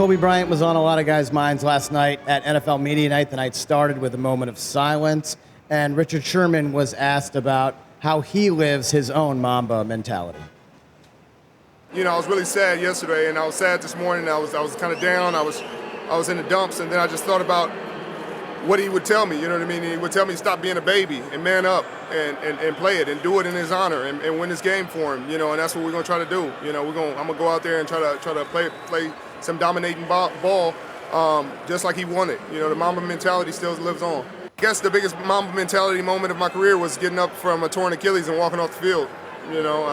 Kobe Bryant was on a lot of guys' minds last night at NFL Media Night. The night started with a moment of silence, and Richard Sherman was asked about how he lives his own Mamba mentality. You know, I was really sad yesterday, and I was sad this morning. I was kind of down. I was in the dumps, and then I just thought about what he would tell me. You know what I mean? He would tell me stop being a baby and man up and play it and do it in his honor and win this game for him. You know, and that's what we're gonna try to do. You know, I'm gonna go out there and try to play some dominating ball, just like he wanted. You know, the Mamba mentality still lives on. I guess the biggest Mamba mentality moment of my career was getting up from a torn Achilles and walking off the field. You know,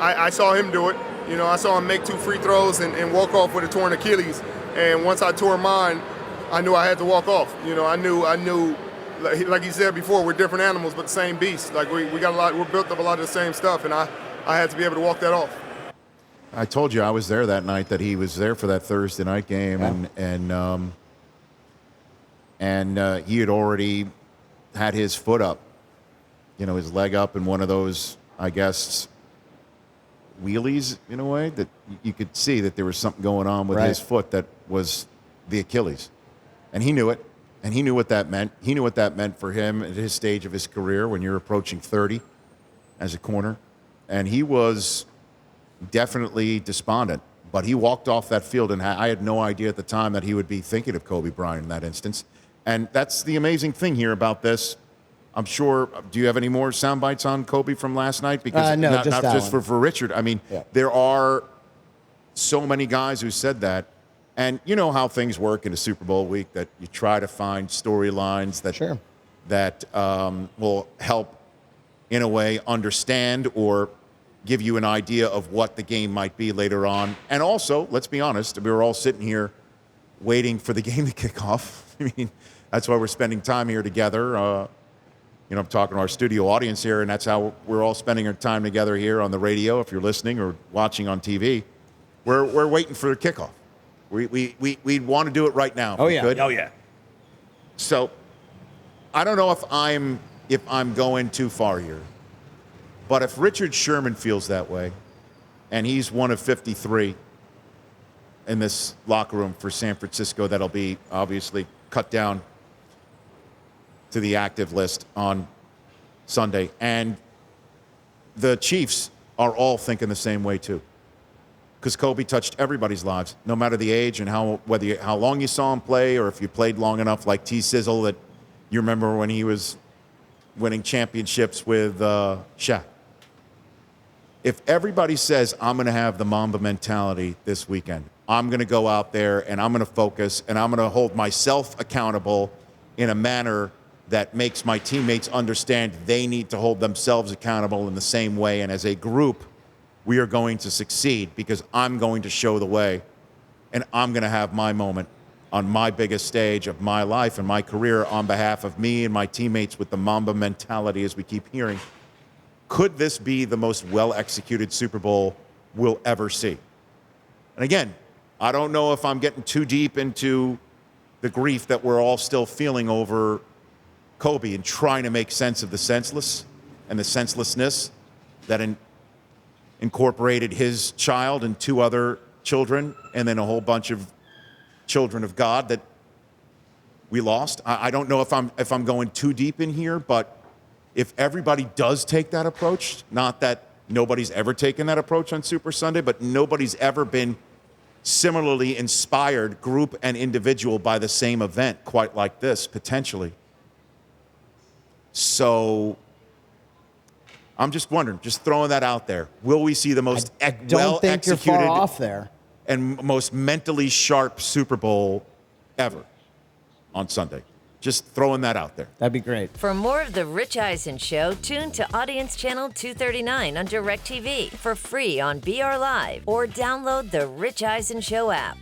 I saw him do it. You know, I saw him make 2 free throws and walk off with a torn Achilles. And once I tore mine, I knew I had to walk off. You know, I knew. Like he said before, we're different animals, but the same beast. Like we got a lot. We're built up a lot of the same stuff, and I had to be able to walk that off. I told you I was there that night, that he was there for that Thursday night game, and he had already had his foot up, you know, his leg up in one of those, I guess, wheelies in a way, that you could see that there was something going on with his foot that was the Achilles. And he knew it, and he knew what that meant. He knew what that meant for him at his stage of his career when you're approaching 30 as a corner. And he was definitely despondent, but he walked off that field, and I had no idea at the time that he would be thinking of Kobe Bryant in that instance. And that's the amazing thing here about this. I'm sure, do you have any more sound bites on Kobe from last night? Because no, not just just for Richard. I mean, there are so many guys who said that. And you know how things work in a Super Bowl week, that you try to find storylines that will help, in a way, understand or give you an idea of what the game might be later on. And also, let's be honest, we were all sitting here waiting for the game to kick off. I mean, that's why we're spending time here together. You know, I'm talking to our studio audience here, and that's how we're all spending our time together here on the radio, if you're listening or watching on TV. We're waiting for the kickoff. We'd want to do it right now. Oh, yeah. Could. Oh, yeah. So I don't know if I'm going too far here. But if Richard Sherman feels that way, and he's one of 53 in this locker room for San Francisco that'll be obviously cut down to the active list on Sunday, and the Chiefs are all thinking the same way too, because Kobe touched everybody's lives, no matter the age and how long you saw him play, or if you played long enough, like T. Sizzle, that you remember when he was winning championships with Shaq. If everybody says, I'm going to have the Mamba mentality this weekend, I'm going to go out there and I'm going to focus and I'm going to hold myself accountable in a manner that makes my teammates understand they need to hold themselves accountable in the same way. And as a group, we are going to succeed because I'm going to show the way, and I'm going to have my moment on my biggest stage of my life and my career on behalf of me and my teammates with the Mamba mentality, as we keep hearing. Could this be the most well-executed Super Bowl we'll ever see? And again, I don't know if I'm getting too deep into the grief that we're all still feeling over Kobe and trying to make sense of the senseless and the senselessness that incorporated his child and 2 other children, and then a whole bunch of children of God that we lost. I don't know if I'm going too deep in here, but if everybody does take that approach, not that nobody's ever taken that approach on Super Sunday, but nobody's ever been similarly inspired, group and individual, by the same event quite like this, potentially. So I'm just wondering, just throwing that out there. Will we see the most well-executed you're far off there, and most mentally sharp Super Bowl ever on Sunday? Just throwing that out there. That'd be great. For more of The Rich Eisen Show, tune to Audience Channel 239 on DirecTV for free on BR Live, or download the Rich Eisen Show app.